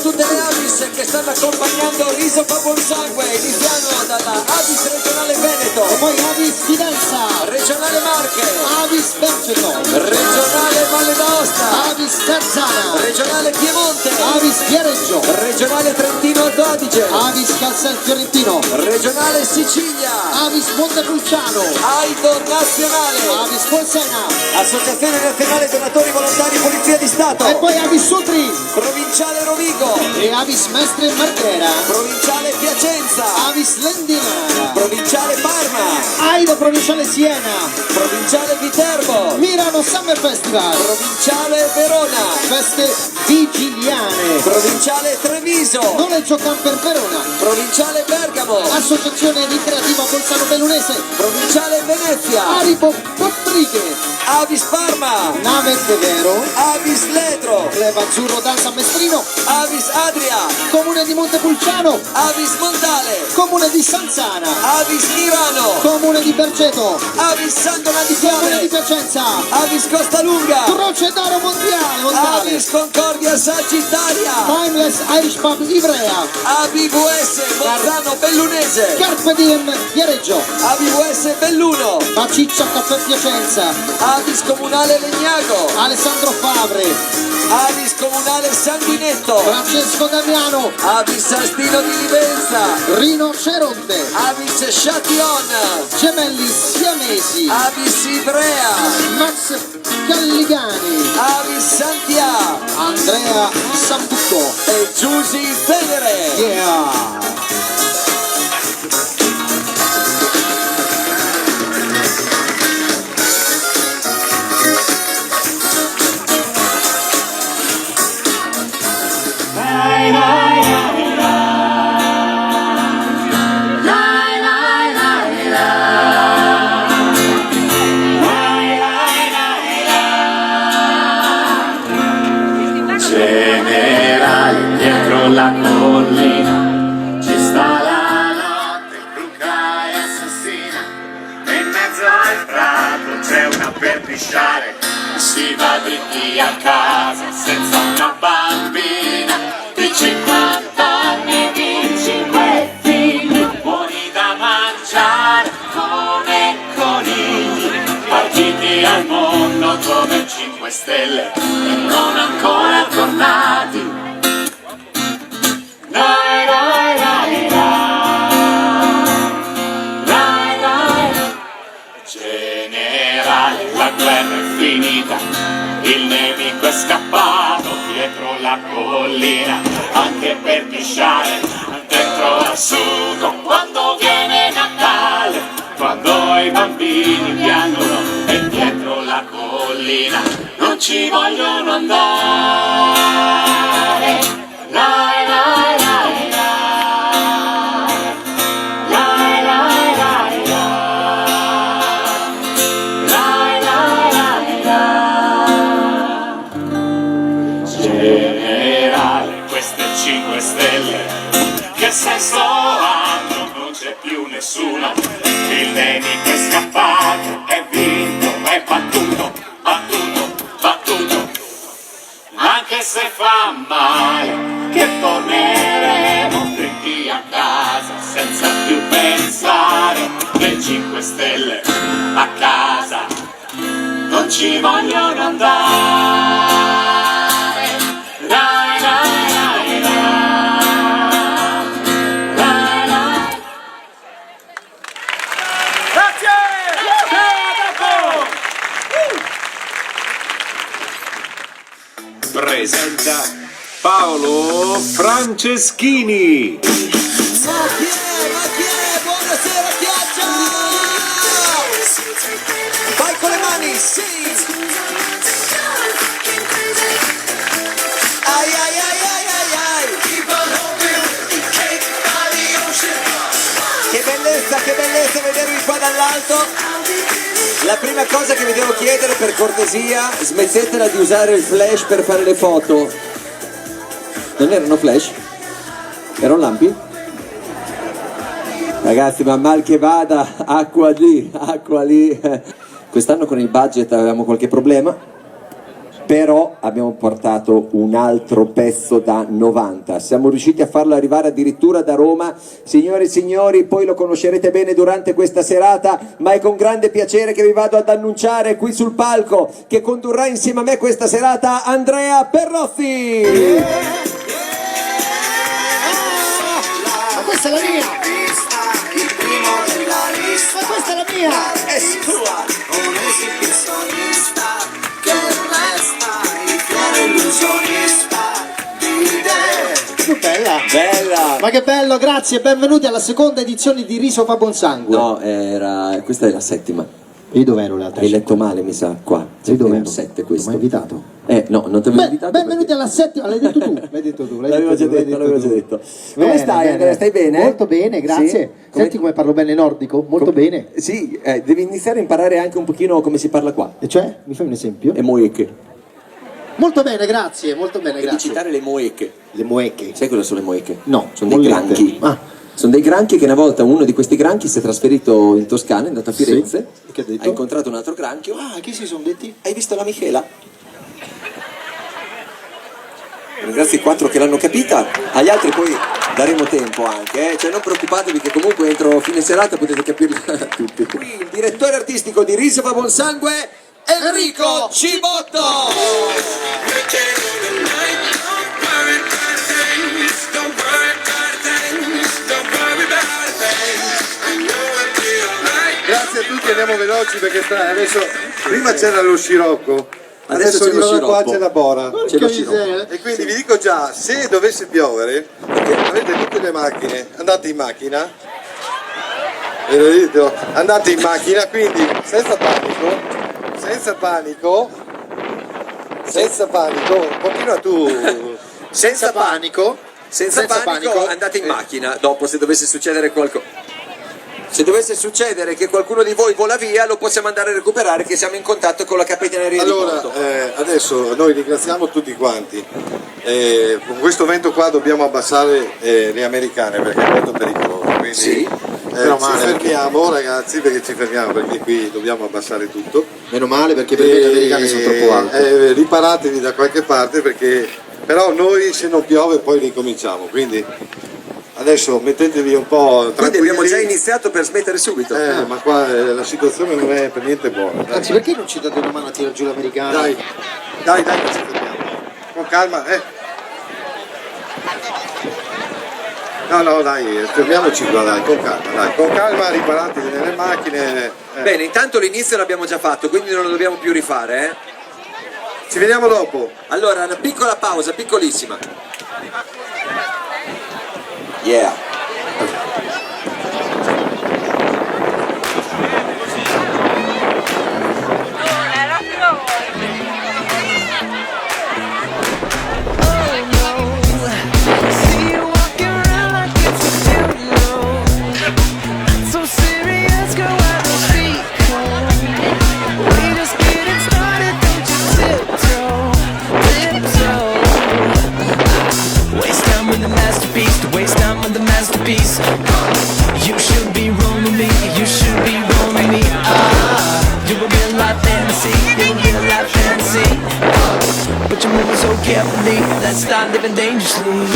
Tutte le Avis che stanno accompagnando Riso fa buon sangue, iniziano dalla Avis regionale Veneto, e poi Avis Fidenza, regionale Marche, Avis Berceto, regionale Valle d'Aosta, Avis Carzana, regionale Piemonte, Avis Viareggio, regionale Trentino Alto Adige, Avis Calzel Fiorentino, regionale Sicilia, Avis Montepulciano, AIDO nazionale, Avis Bolsena, Associazione Nazionale Donatori Volontari Polizia di Stato, e poi Avis Sutri, provinciale Rovigo, e Avis Mestre Marghera, provinciale Piacenza, Avis Lendinara, provinciale Parma, Aido provinciale Siena, provinciale Viterbo, Milano Summer Festival, provinciale Verona, feste vigiliane, provinciale Treviso, noleggio camper Verona, provinciale Bergamo, associazione ricreativa Bolzano Bellunese, provinciale Venezia, Aribo Bottrighe, Avis Parma, Nave Vero, Avis Ledro, Club Azzurro Danza Mestrino, Avis Adria, Comune di Montepulciano, Avis Montale, Comune di Sanzana, Avis Mirano, Comune di Berceto, Avis San Donà di Comune di Fiore, Piacenza, Avis Costa Lunga, Croce d'Oro Mondiale, Avis Concordia Sagittaria, Timeless Irish Pub Ivrea, ABVS Bolzano Bellunese, Carpe Diem Viareggio, ABVS Belluno, Baciccia Caffè Piacenza, Avis Comunale Legnago, Alessandro Favre, Avis Comunale Sanguinetto, Francesco Damiano, Avis Astino di Livenza, Rino Ceronte, Avis Châtillon, Gemelli Siamesi, Avis Ivrea, Max Galligani, Avis Santia Andrea Sambucco, e Giusy Venere. yeah! Generale, dietro la collina ci sta la notte brutta e assassina, e in mezzo al prato c'è una per pisciare, si va dritti a casa senza una bambina di 50 anni e di 5 figli, buoni da mangiare come conigli, partiti al mondo come 5 stelle e non ancora tornati. Rai, rai, rai, rai, rai. Generale, la guerra è finita, il nemico è scappato dietro la collina, anche per pisciare dentro al sugo quando viene Natale, quando i bambini piangono e dietro la collina non ci vogliono andare. Lai, lai, lai, lai, lai, lai, lai, lai, lai. Generale, queste 5 stelle, che senso hanno? Non c'è più nessuno, il nemico è scappato, è vinto, è battuto, battuto, battuto. Anche se fa male, che torneremo dritti a ci vogliono andare. Rai, rai, rai, rai. Rai, rai. Grazie! Presenta Paolo Franceschini. Ma chi è? Buonasera Chiaccia! Vai con le mani, sì! Ai ai ai ai ai ai! Che bellezza vedervi qua dall'alto! La prima cosa che vi devo chiedere, per cortesia, smettetela di usare il flash per fare le foto. Non erano flash? Erano lampi? Ragazzi, ma mal che vada, acqua lì. Quest'anno con il budget avevamo qualche problema, però abbiamo portato un altro pezzo da 90. Siamo riusciti a farlo arrivare addirittura da Roma. Signore e signori, poi lo conoscerete bene durante questa serata, ma è con grande piacere che vi vado ad annunciare qui sul palco che condurrà insieme a me questa serata Andrea Perrozzi. Ma questa è la mia! Ma questa è la mia! Bella! Ma che bello, grazie, benvenuti alla seconda edizione di Riso fa buon sangue. No, questa è la settima. E dov'ero le altre? Hai letto male, mi sa, qua. Sei dov'ero? 7 questo. Mi hai invitato? No, non ti avevo invitato. Benvenuti perché... alla settima, l'hai detto tu. L'avevo già detto. Come stai, Andrea? Stai bene? Molto bene, grazie. Sì? Senti come parlo bene nordico? Molto bene. Sì, devi iniziare a imparare anche un pochino come si parla qua. E cioè? Mi fai un esempio? Le moeche. Molto bene, grazie, molto bene, Devi grazie. citare le moeche. Le moeche? Sai cosa sono le moeche? No. Sono dei mollette. granchi. Sono dei granchi che una volta uno di questi granchi si è trasferito in Toscana, è andato a Firenze. Sì. Che ha detto? Ha incontrato un altro granchio. Chi si sono detti? Hai visto la Michela? Ringrazio i 4 che l'hanno capita, agli altri poi daremo tempo anche, cioè non preoccupatevi che comunque entro fine serata potete capirla tutti. Qui il direttore artistico di Riso fa buon sangue, Enrico Cibotto! Grazie a tutti, andiamo veloci perché adesso prima c'era lo scirocco, adesso c'è lo di qua sciroppo. c'è la bora. C'è lo sciroppo. E quindi vi dico già, se dovesse piovere, perché avete tutte le macchine, andate in macchina, ve lo dico, andate in macchina, quindi senza panico, continua tu. Senza panico, andate in macchina dopo se dovesse succedere qualcosa. Se dovesse succedere che qualcuno di voi vola via, lo possiamo andare a recuperare, che siamo in contatto con la capitaneria di Allora, porto. adesso noi ringraziamo tutti quanti. Con questo vento qua dobbiamo abbassare le americane perché è molto pericoloso. Quindi Sì, ci fermiamo ragazzi, perché ci fermiamo perché qui dobbiamo abbassare tutto. Meno male perché per me le americane sono troppo alte. Riparatevi da qualche parte perché però noi se non piove poi ricominciamo. Quindi adesso mettetevi un po' tranquilli. quindi abbiamo già iniziato per smettere subito. Ma qua la situazione non è per niente buona. Dai. Anzi, perché non ci date una mano a tirare giù l'americana? Dai, che ci fermiamo. Con calma, No, dai, fermiamoci qua, dai, con calma, riparatevi nelle macchine. Bene, intanto l'inizio l'abbiamo già fatto, quindi non lo dobbiamo più rifare, Ci vediamo dopo. Allora, una piccola pausa, piccolissima. Yeah. You should be rolling me, you should be rolling me. You're a real life fantasy, you're a real life fantasy. But you're moving so carefully, let's start living dangerously.